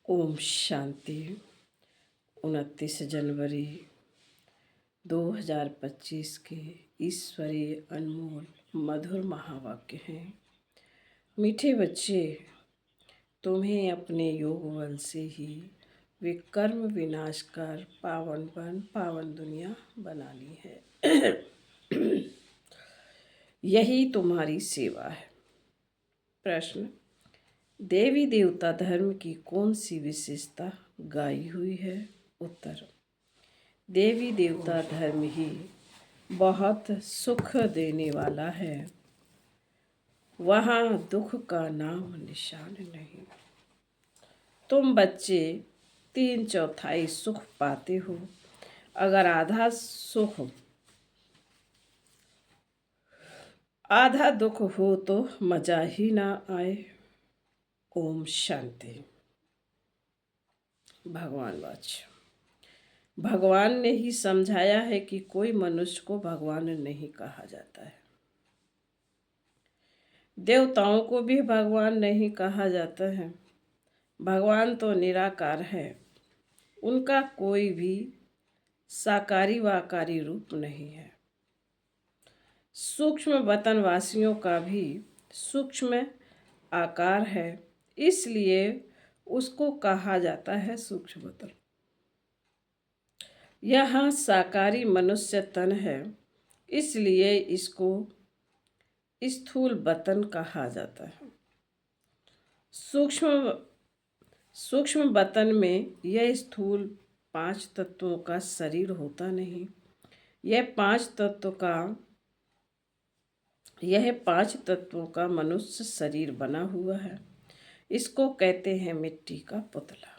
ओम शांति। 29 जनवरी 2025 के ईश्वरीय अनमोल मधुर महावाक्य हैं। मीठे बच्चे, तुम्हें अपने योग बल से ही विकर्म विनाश कर पावन दुनिया बना ली है। यही तुम्हारी सेवा है। प्रश्न: देवी देवता धर्म की कौन सी विशेषता गाई हुई है? उत्तर: देवी देवता धर्म ही बहुत सुख देने वाला है, वहाँ दुख का नाम निशान नहीं। तुम बच्चे 3/4 सुख पाते हो, अगर आधा दुख हो तो मजा ही ना आए। ओम शांति। भगवान वाच। भगवान ने ही समझाया है कि कोई मनुष्य को भगवान नहीं कहा जाता है। देवताओं को भी भगवान नहीं कहा जाता है। भगवान तो निराकार है, उनका कोई भी साकारी वाकारी रूप नहीं है। सूक्ष्म वतनवासियों का भी सूक्ष्म आकार है, इसलिए उसको कहा जाता है सूक्ष्म वतन। यहाँ साकारी मनुष्य तन है, इसलिए इसको स्थूल वतन कहा जाता है। सूक्ष्म वतन में यह स्थूल 5 तत्वों का शरीर होता नहीं। यह 5 तत्वों का मनुष्य शरीर बना हुआ है। इसको कहते हैं मिट्टी का पुतला।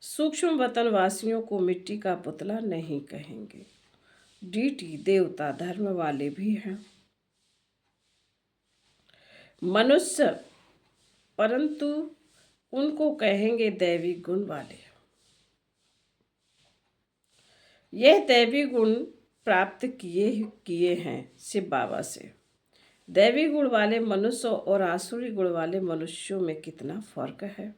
सूक्ष्म वतनवासियों को मिट्टी का पुतला नहीं कहेंगे। डीटी देवता धर्म वाले भी हैं मनुष्य, परंतु उनको कहेंगे दैवी गुण वाले। यह दैवी गुण प्राप्त किए हैं शिव बाबा से। दैवी गुण वाले मनुष्य और आसुरी गुण वाले मनुष्यों में कितना फर्क है।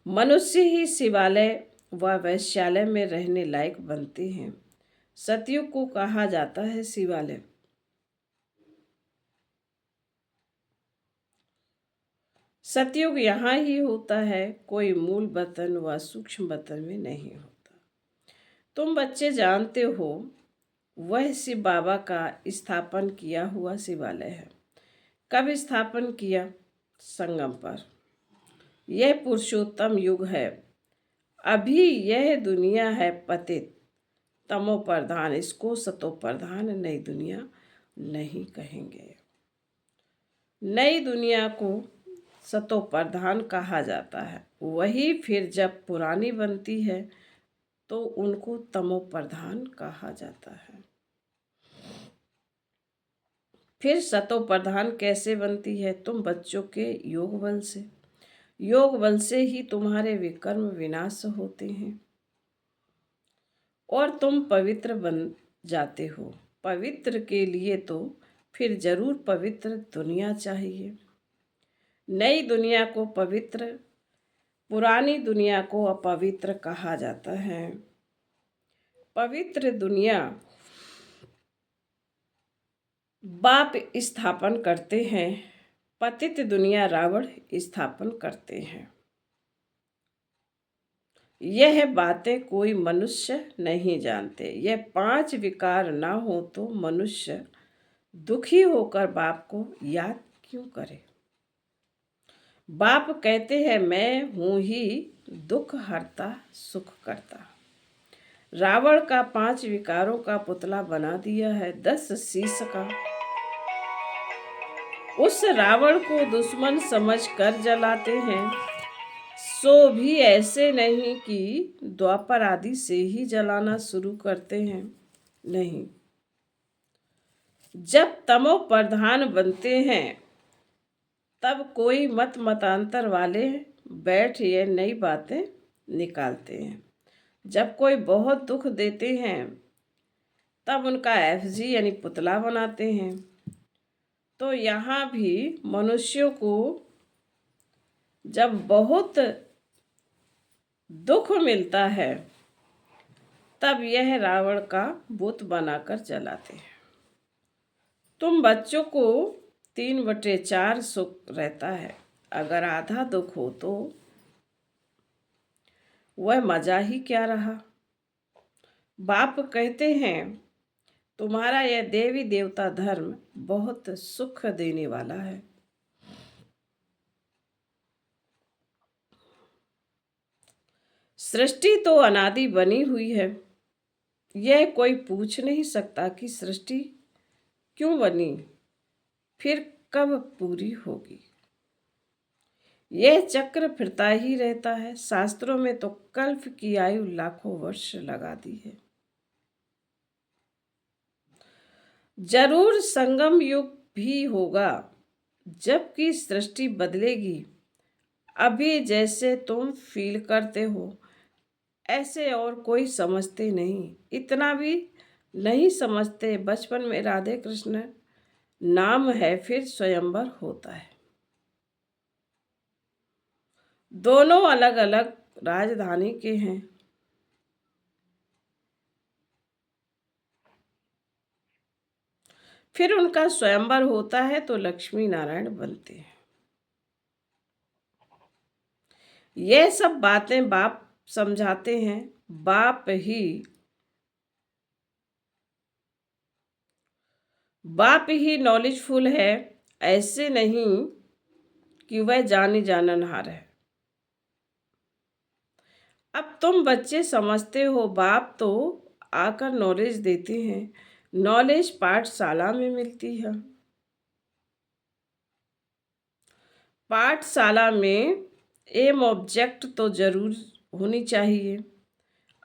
मनुष्य ही शिवालय व वैश्यालय में रहने लायक बनते हैं। सतयुग को कहा जाता है शिवालय। सतयुग यहाँ ही होता है, कोई मूल वतन व सूक्ष्म वतन में नहीं होता। तुम बच्चे जानते हो, वह शिव बाबा का स्थापन किया हुआ शिवालय है। कब स्थापन किया? संगम पर। यह पुरुषोत्तम युग है। अभी यह दुनिया है पतित तमो प्रधान, इसको सतो प्रधान नई दुनिया नहीं कहेंगे। नई दुनिया को सतो प्रधान कहा जाता है। वही फिर जब पुरानी बनती है तो उनको तमो प्रधान कहा जाता है। फिर सतो प्रधान कैसे बनती है? तुम बच्चों के योग बल से। योग बल से ही तुम्हारे विकर्म विनाश होते हैं और तुम पवित्र बन जाते हो। पवित्र के लिए तो फिर जरूर पवित्र दुनिया चाहिए। नई दुनिया को पवित्र, पुरानी दुनिया को अपवित्र कहा जाता है। पवित्र दुनिया बाप स्थापन करते हैं, पतित दुनिया रावण स्थापन करते हैं। यह बातें कोई मनुष्य नहीं जानते। यह 5 विकार ना हो तो मनुष्य दुखी होकर बाप को याद क्यों करे? बाप कहते हैं मैं हूं ही दुख हरता सुख करता। रावण का 5 विकारों का पुतला बना दिया है 10 शीश का। उस रावण को दुश्मन समझ कर जलाते हैं। सो भी ऐसे नहीं कि द्वापर आदि से ही जलाना शुरू करते हैं। नहीं, जब तमो प्रधान बनते हैं तब कोई मतांतर वाले बैठ ये नई बातें निकालते हैं। जब कोई बहुत दुख देते हैं तब उनका एफजी यानी पुतला बनाते हैं। तो यहाँ भी मनुष्यों को जब बहुत दुख मिलता है तब यह रावण का बुत बनाकर जलाते हैं। तुम बच्चों को 3/4 सुख रहता है, अगर आधा दुख हो तो वह मजा ही क्या रहा। बाप कहते हैं तुम्हारा यह देवी देवता धर्म बहुत सुख देने वाला है। सृष्टि तो अनादि बनी हुई है, यह कोई पूछ नहीं सकता कि सृष्टि क्यों बनी, फिर कब पूरी होगी। यह चक्र फिरता ही रहता है। शास्त्रों में तो कल्प की आयु लाखों वर्ष लगा दी है। जरूर संगम युग भी होगा, जबकि सृष्टि बदलेगी। अभी जैसे तुम फील करते हो ऐसे और कोई समझते नहीं, इतना भी नहीं समझते। बचपन में राधे कृष्ण नाम है, फिर स्वयंवर होता है। दोनों अलग अलग राजधानी के हैं। फिर उनका स्वयंवर होता है तो लक्ष्मी नारायण बनते हैं। ये सब बातें बाप समझाते हैं। बाप ही नॉलेजफुल है, ऐसे नहीं कि वह जानी जाननहार है। अब तुम बच्चे समझते हो, बाप तो आकर नॉलेज देते हैं। नॉलेज पाठशाला में मिलती है। पाठशाला में एम ऑब्जेक्ट तो जरूर होनी चाहिए।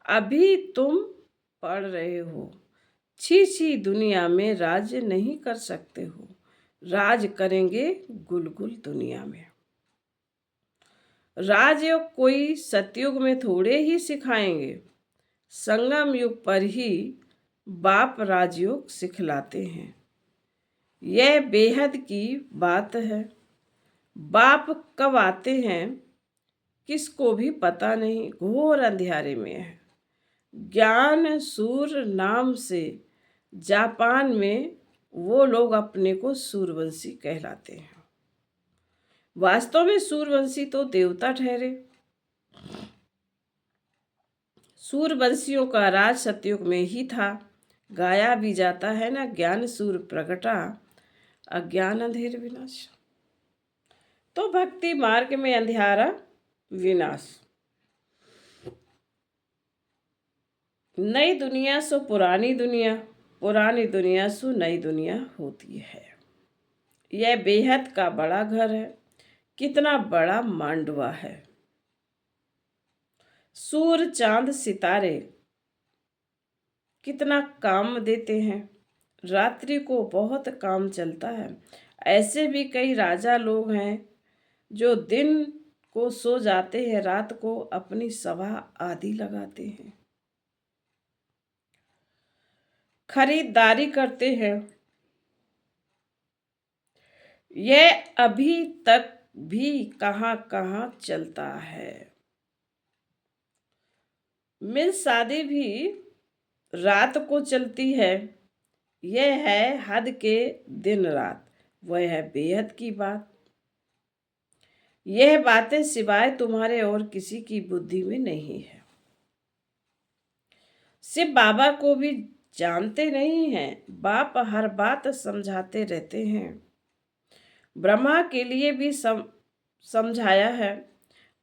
अभी तुम पढ़ रहे हो, छी छी दुनिया में राज्य नहीं कर सकते हो, राज करेंगे गुलगुल दुनिया में। राजयोग कोई सतयुग में थोड़े ही सिखाएंगे, संगम युग पर ही बाप राजयोग सिखलाते हैं। यह बेहद की बात है। बाप कब आते हैं किसको भी पता नहीं, घोर अंधेरे में है। ज्ञान सूर नाम से जापान में वो लोग अपने को सूरवंशी कहलाते हैं। वास्तव में सूरवंशी तो देवता ठहरे। सूरवंशियों का राज सतयुग में ही था। गाया भी जाता है ना, ज्ञान सूर प्रगटा, अज्ञान अंधेर विनाश। तो भक्ति मार्ग में अंधियारा विनाश। नई दुनिया सो पुरानी दुनिया, पुरानी दुनिया सो नई दुनिया होती है। यह बेहद का बड़ा घर है। कितना बड़ा मांडवा है। सूर चांद सितारे कितना काम देते हैं। रात्रि को बहुत काम चलता है। ऐसे भी कई राजा लोग हैं जो दिन को सो जाते हैं, रात को अपनी सभा आदि लगाते हैं, खरीदारी करते हैं। यह अभी तक भी कहाँ कहाँ चलता है। मिल शादी भी रात को चलती है। यह है हद के दिन रात, वह है बेहद की बात। यह बातें सिवाय तुम्हारे और किसी की बुद्धि में नहीं है। सिर्फ बाबा को भी जानते नहीं हैं। बाप हर बात समझाते रहते हैं। ब्रह्मा के लिए भी समझाया है।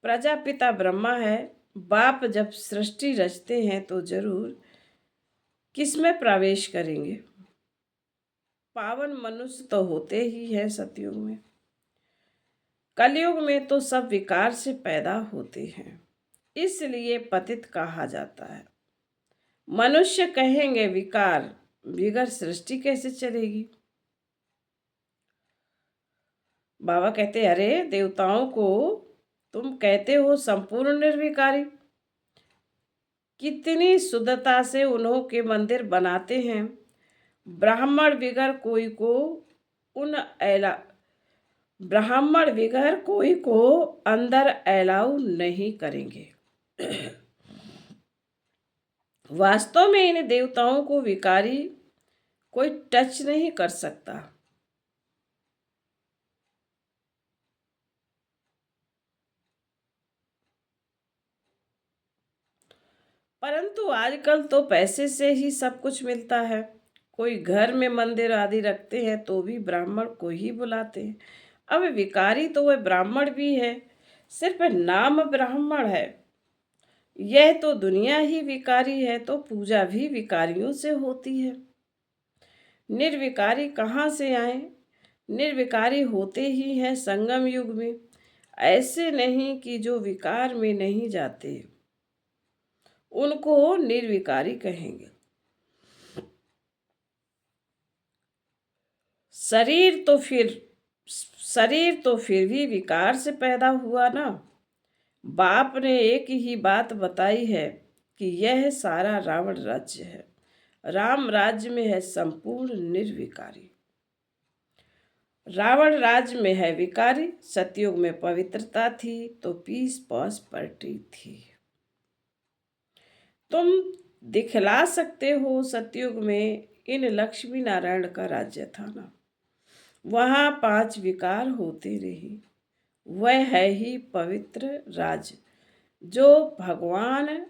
प्रजापिता ब्रह्मा है। बाप जब सृष्टि रचते हैं तो जरूर किसमें प्रवेश करेंगे। पावन मनुष्य तो होते ही हैं सतयुग में। कलयुग में तो सब विकार से पैदा होते हैं, इसलिए पतित कहा जाता है। मनुष्य कहेंगे विकार, बिगर सृष्टि कैसे चलेगी। बाबा कहते अरे देवताओं को तुम कहते हो संपूर्ण निर्विकारी, कितनी शुद्धता से उन्हों के मंदिर बनाते हैं। ब्राह्मण बिगर कोई को उन ब्राह्मण बगैर कोई को अंदर अलाउ नहीं करेंगे। वास्तव में इन देवताओं को विकारी कोई टच नहीं कर सकता। परंतु आजकल तो पैसे से ही सब कुछ मिलता है। कोई घर में मंदिर आदि रखते हैं तो भी ब्राह्मण को ही बुलाते हैं। अब विकारी तो वह ब्राह्मण भी है, सिर्फ नाम ब्राह्मण है। यह तो दुनिया ही विकारी है, तो पूजा भी विकारियों से होती है। निर्विकारी कहाँ से आए? निर्विकारी होते ही हैं संगम युग में। ऐसे नहीं कि जो विकार में नहीं जाते, उनको निर्विकारी कहेंगे। शरीर तो फिर शरीर तो फिर भी विकार से पैदा हुआ ना। बाप ने एक ही बात बताई है कि यह सारा रावण राज्य है। राम राज्य में है संपूर्ण निर्विकारी। रावण राज्य में है विकारी। सतयुग में पवित्रता थी तो पीस पॉस पलटी थी। तुम दिखला सकते हो सतयुग में इन लक्ष्मी नारायण का राज्य था ना। वहाँ 5 विकार होते रहे। वह है ही पवित्र राज जो भगवान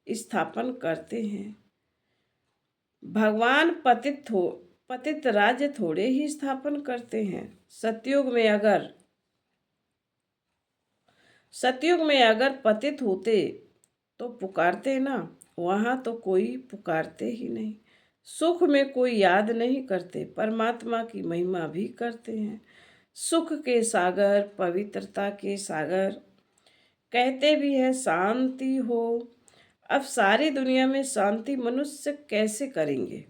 स्थापन करते हैं। भगवान पतित राज्य थोड़े ही स्थापन करते हैं। सतयुग में अगर पतित होते तो पुकारते ना। वहाँ तो कोई पुकारते ही नहीं। सुख में कोई याद नहीं करते, परमात्मा की महिमा भी करते हैं। सुख के सागर, पवित्रता के सागर, कहते भी है शांति हो। अब सारी दुनिया में शांति मनुष्य कैसे करेंगे?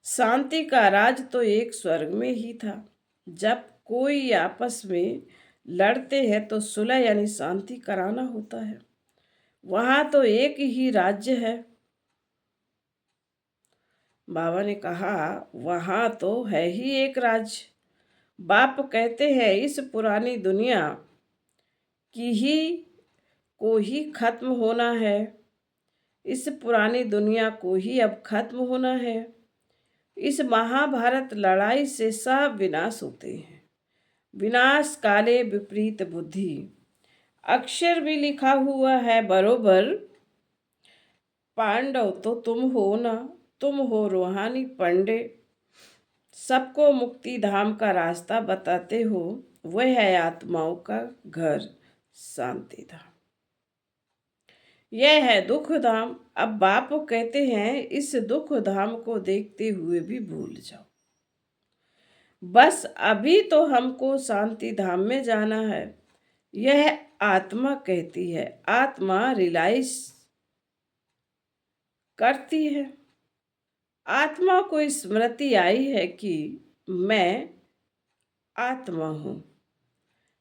शांति का राज तो एक स्वर्ग में ही था। जब कोई आपस में लड़ते हैं तो सुलह यानी शांति कराना होता है। वहाँ तो एक ही राज्य है। बाबा ने कहा वहाँ तो है ही एक राज्य। बाप कहते हैं इस पुरानी दुनिया की ही को ही खत्म होना है। इस पुरानी दुनिया को ही अब खत्म होना है। इस महाभारत लड़ाई से सब विनाश होते हैं। विनाश काले विपरीत बुद्धि। अक्षर भी लिखा हुआ है बरोबर। पांडव तो तुम हो ना, तुम हो रूहानी पंडे। सबको मुक्ति धाम का रास्ता बताते हो। वह है आत्माओं का घर शांति धाम। यह है दुख धाम। अब बाप कहते हैं इस दुख धाम को देखते हुए भी भूल जाओ। बस अभी तो हमको शांति धाम में जाना है। यह आत्मा कहती है। आत्मा रियलाइज करती है। आत्मा को स्मृति आई है कि मैं आत्मा हूँ।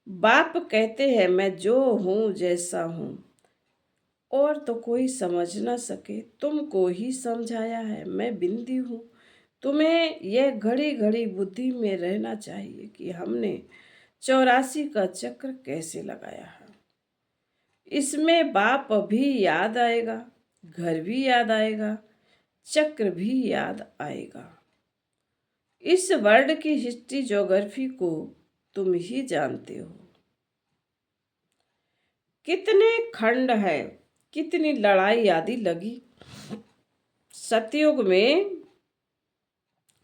बाप कहते हैं मैं जो हूँ जैसा हूँ और तो कोई समझ ना सके, तुमको ही समझाया है। मैं बिंदी हूँ। तुम्हें यह घड़ी घड़ी बुद्धि में रहना चाहिए कि हमने 84 का चक्र कैसे लगाया है। इसमें बाप भी याद आएगा, घर भी याद आएगा, चक्र भी याद आएगा। इस वर्ल्ड की हिस्ट्री ज्योग्राफी को तुम ही जानते हो। कितने खंड है, कितनी लड़ाई आदि लगी। सतयुग में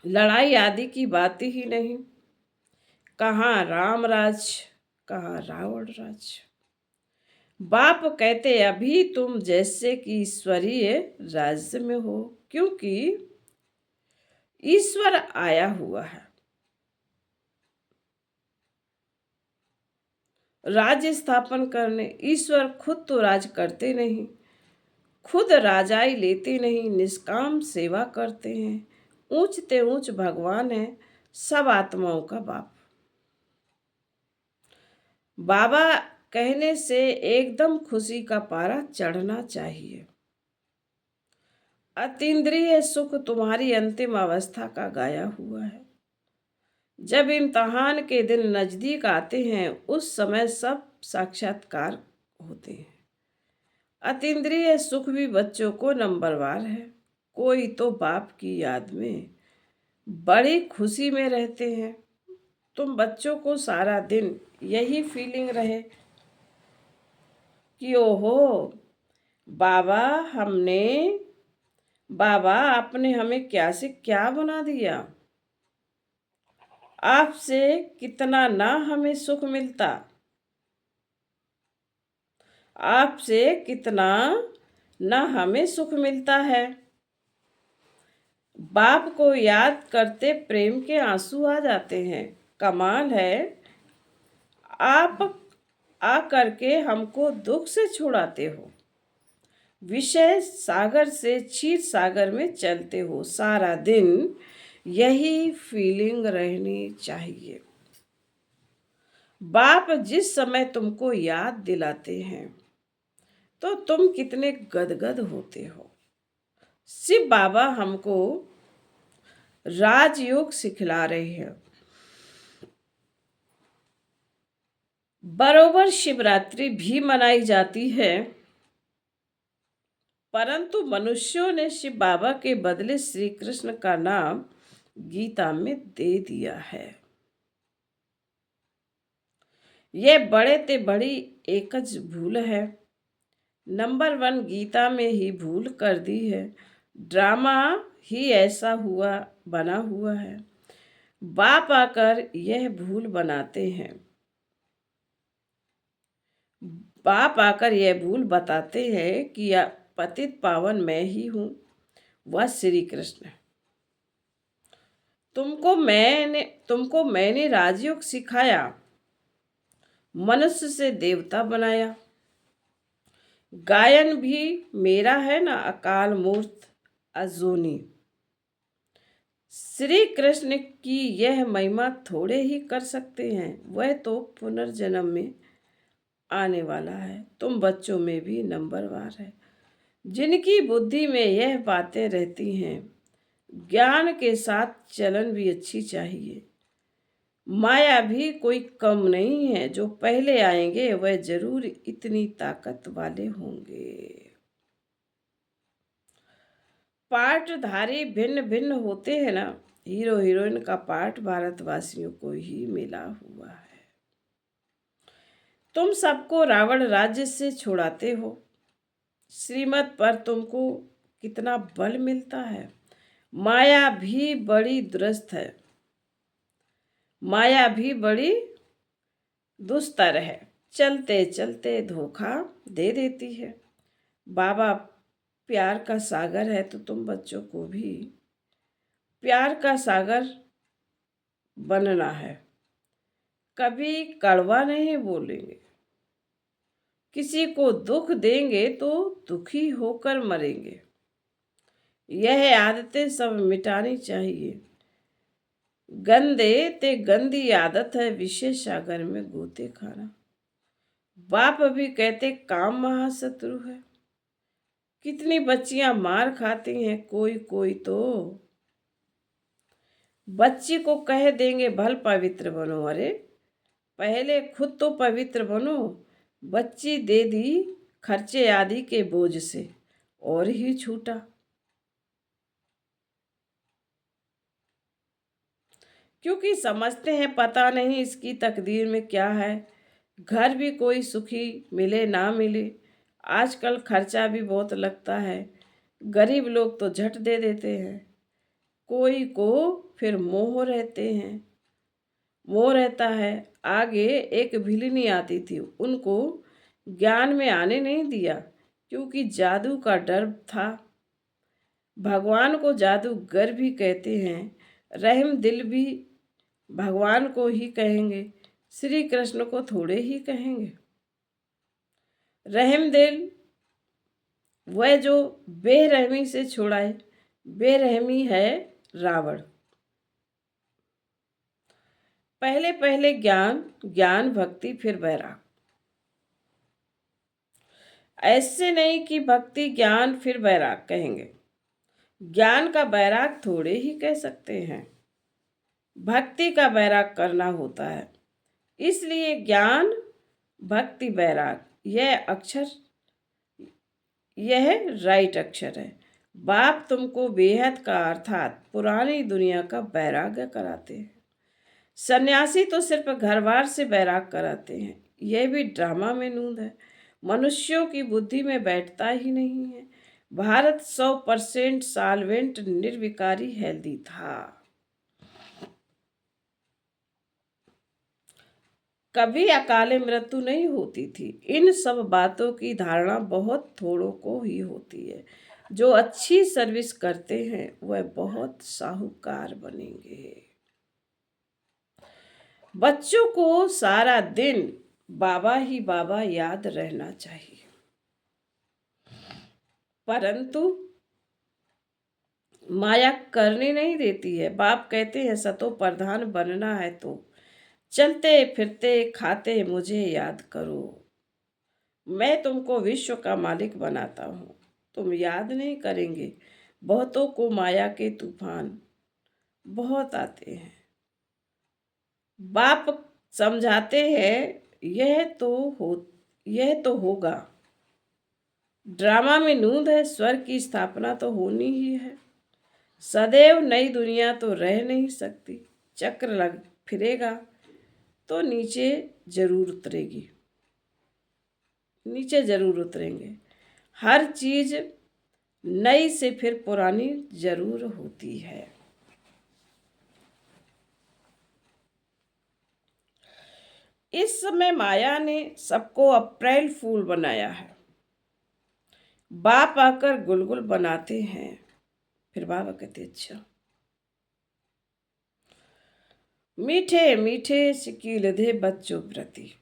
लड़ाई आदि की बात ही नहीं। कहाँ राम राज, कहाँ रावण राज। बाप कहते अभी तुम जैसे कि ईश्वरीय राज्य में हो, क्योंकि ईश्वर आया हुआ है। राज्य स्थापन करने। ईश्वर खुद तो राज करते नहीं, खुद राजाई लेते नहीं, निष्काम सेवा करते हैं। ऊंचते ऊंच भगवान है, सब आत्माओं का बाप। बाबा कहने से एकदम खुशी का पारा चढ़ना चाहिए। अतीन्द्रिय सुख तुम्हारी अंतिम अवस्था का गाया हुआ है। जब इम्तहान के दिन नजदीक आते हैं उस समय सब साक्षात्कार होते हैं। अतीन्द्रिय सुख भी बच्चों को नंबरवार है। कोई तो बाप की याद में बड़ी खुशी में रहते हैं। तुम बच्चों को सारा दिन यही फीलिंग रहे कि ओहो बाबा हमने बाबा आपने हमें क्या से क्या बना दिया, आपसे कितना ना हमें सुख मिलता, आपसे कितना ना हमें सुख मिलता है। बाप को याद करते प्रेम के आंसू आ जाते हैं। कमाल है, आप आ करके हमको दुख से छुड़ाते हो। विषय सागर से क्षीर सागर में चलते हो। सारा दिन यही फीलिंग रहनी चाहिए। बाप जिस समय तुमको याद दिलाते हैं तो तुम कितने गदगद होते हो। शिव बाबा हमको राजयोग सिखला रहे हैं। बरोबर शिवरात्रि भी मनाई जाती है, परंतु मनुष्यों ने शिव बाबा के बदले श्री कृष्ण का नाम गीता में दे दिया है। यह बड़े ते बड़ी एकज भूल है। नंबर 1 गीता में ही भूल कर दी है। ड्रामा ही ऐसा बना हुआ है। बाप आकर यह भूल बनाते हैं। बाप आकर यह भूल बताते हैं कि पतित पावन मैं ही हूँ, वह श्री कृष्ण। तुमको मैंने राजयोग सिखाया, मनुष्य से देवता बनाया। गायन भी मेरा है ना, अकाल मूर्त अजूनी। श्री कृष्ण की यह महिमा थोड़े ही कर सकते हैं, वह तो पुनर्जन्म में आने वाला है। तुम बच्चों में भी नंबरवार है। जिनकी बुद्धि में यह बातें रहती हैं, ज्ञान के साथ चलन भी अच्छी चाहिए। माया भी कोई कम नहीं है। जो पहले आएंगे वह जरूर इतनी ताकत वाले होंगे। पार्टधारी भिन्न भिन्न होते हैं ना, हीरो हीरोइन का पार्ट भारतवासियों को ही मिला हुआ है। तुम सबको रावण राज्य से छुड़ाते हो। श्रीमत पर तुमको कितना बल मिलता है। माया भी बड़ी दुरुस्त है, माया भी बड़ी दुस्तर है। चलते चलते धोखा दे देती है। बाबा प्यार का सागर है, तो तुम बच्चों को भी प्यार का सागर बनना है। कभी कड़वा नहीं बोलेंगे। किसी को दुख देंगे तो दुखी होकर मरेंगे। यह आदतें सब मिटानी चाहिए। गंदे ते गंदी आदत है विषय सागर में गोते खाना। बाप भी कहते काम महाशत्रु है। कितनी बच्चियां मार खाती हैं, कोई कोई तो बच्ची को कह देंगे भल पवित्र बनो। अरे पहले खुद तो पवित्र बनो। बच्ची दे दी खर्चे आदि के बोझ से और ही छूटा। क्योंकि समझते हैं पता नहीं इसकी तकदीर में क्या है। घर भी कोई सुखी मिले ना मिले। आजकल खर्चा भी बहुत लगता है। गरीब लोग तो झट दे देते हैं। कोई को फिर मोह रहता है। आगे एक भिलिनी आती थी, उनको ज्ञान में आने नहीं दिया क्योंकि जादू का डर था। भगवान को जादूगर भी कहते हैं। रहम दिल भी भगवान को ही कहेंगे, श्री कृष्ण को थोड़े ही कहेंगे। रहम दिल वह जो बेरहमी से छुड़ाए। बेरहमी है रावण। पहले पहले ज्ञान, ज्ञान भक्ति फिर वैराग। ऐसे नहीं कि भक्ति ज्ञान फिर वैराग कहेंगे। ज्ञान का वैराग थोड़े ही कह सकते हैं। भक्ति का बैराग करना होता है। इसलिए ज्ञान भक्ति बैराग यह राइट अक्षर है। बाप तुमको बेहद का अर्थात पुरानी दुनिया का बैराग्य कराते हैं। सन्यासी तो सिर्फ घरवार से बैराग कराते हैं। यह भी ड्रामा में नूंद है, मनुष्यों की बुद्धि में बैठता ही नहीं है। भारत 100% साल्वेंट निर्विकारी हेल्दी था। कभी अकाले मृत्यु नहीं होती थी। इन सब बातों की धारणा बहुत थोड़ों को ही होती है। जो अच्छी सर्विस करते हैं वह बहुत साहूकार बनेंगे। बच्चों को सारा दिन बाबा ही बाबा याद रहना चाहिए, परंतु माया करने नहीं देती है। बाप कहते हैं सतो प्रधान बनना है तो चलते फिरते खाते मुझे याद करो। मैं तुमको विश्व का मालिक बनाता हूँ, तुम याद नहीं करेंगे। बहुतों को माया के तूफान बहुत आते हैं। बाप समझाते हैं यह तो होगा। ड्रामा में नूंद है, स्वर्ग की स्थापना तो होनी ही है। सदैव नई दुनिया तो रह नहीं सकती। चक्र लग फिरेगा तो नीचे जरूर उतरेंगे। हर चीज नई से फिर पुरानी जरूर होती है। इस समय माया ने सबको अप्रैल फूल बनाया है। बाप आकर गुलगुल बनाते हैं। फिर बाबा कहते अच्छा। मीठे मीठे शिकील दे बच्चों प्रति।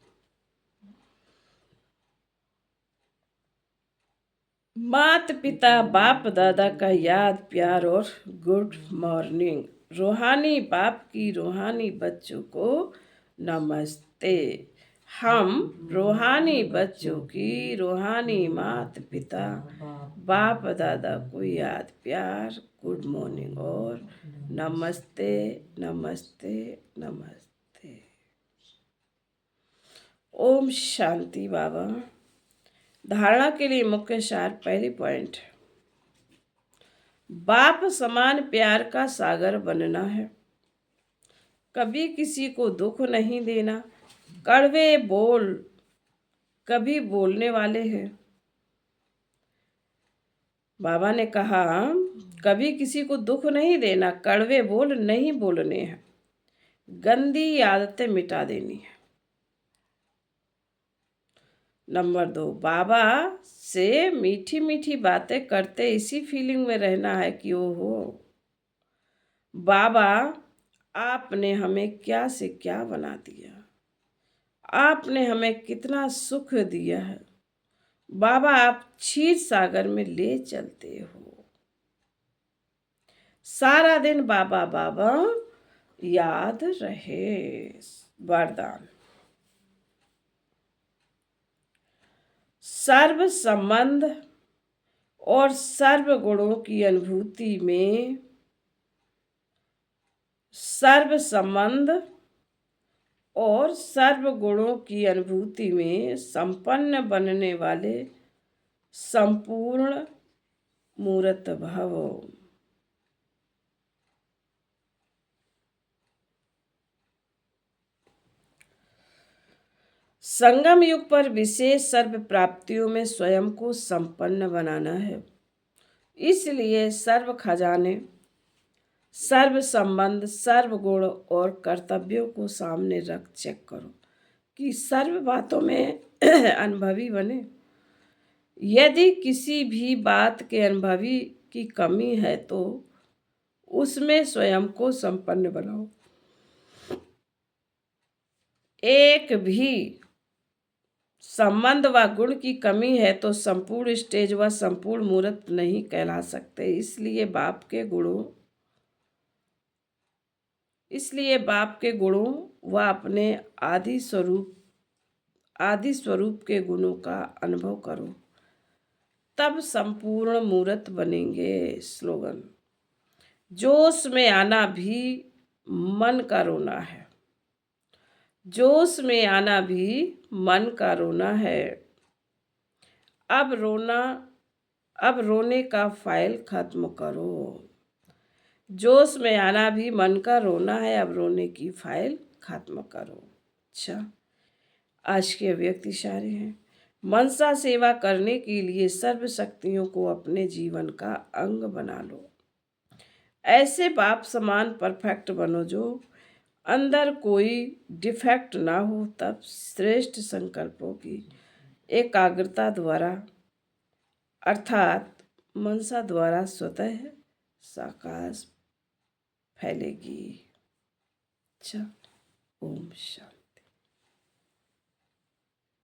मात पिता बाप दादा का याद प्यार और गुड मॉर्निंग। रूहानी बाप की रूहानी बच्चों को नमस्ते। हम रूहानी बच्चों की रूहानी मात पिता बाप दादा को याद प्यार गुड मॉर्निंग और नमस्ते नमस्ते नमस्ते। ओम शांति। बाबा धारणा के लिए मुख्य सार। पहली पॉइंट, बाप समान प्यार का सागर बनना है। कभी किसी को दुख नहीं देना। कड़वे बोल कभी बोलने वाले हैं। बाबा ने कहा कभी किसी को दुख नहीं देना, कड़वे बोल नहीं बोलने हैं, गंदी आदतें मिटा देनी है। नंबर 2, बाबा से मीठी मीठी बातें करते इसी फीलिंग में रहना है कि ओहो बाबा आपने हमें क्या से क्या बना दिया, आपने हमें कितना सुख दिया है। बाबा आप क्षीर सागर में ले चलते हो। सारा दिन बाबा बाबा याद रहे। वरदान, सर्व संबंध और सर्व गुणों की अनुभूति में सर्व संबंध और सर्व गुणों की अनुभूति में संपन्न बनने वाले संपूर्ण मूर्त भव। संगम युग पर विशेष सर्व प्राप्तियों में स्वयं को संपन्न बनाना है। इसलिए सर्व खजाने, सर्व संबंध, सर्व गुण और कर्तव्यों को सामने रख चेक करो कि सर्व बातों में अनुभवी बने। यदि किसी भी बात के अनुभवी की कमी है तो उसमें स्वयं को संपन्न बनाओ। एक भी संबंध व गुण की कमी है तो संपूर्ण स्टेज व संपूर्ण मूर्त नहीं कहला सकते। इसलिए बाप के गुणों व अपने आदि स्वरूप के गुणों का अनुभव करो, तब संपूर्ण मूर्त बनेंगे। स्लोगन, जोश में आना भी मन का रोना है। जोश में आना भी मन का रोना है। अब रोने का फाइल खत्म करो। जोश में आना भी मन का रोना है, अब रोने की फाइल खत्म करो। अच्छा, आज के व्यक्ति सारे हैं। मनसा सेवा करने के लिए सर्व शक्तियों को अपने जीवन का अंग बना लो। ऐसे बाप समान परफेक्ट बनो जो अंदर कोई डिफेक्ट ना हो। तब श्रेष्ठ संकल्पों की एकाग्रता द्वारा अर्थात मनसा द्वारा स्वतः साकार फैलेगी। अच्छा, ओम शांति।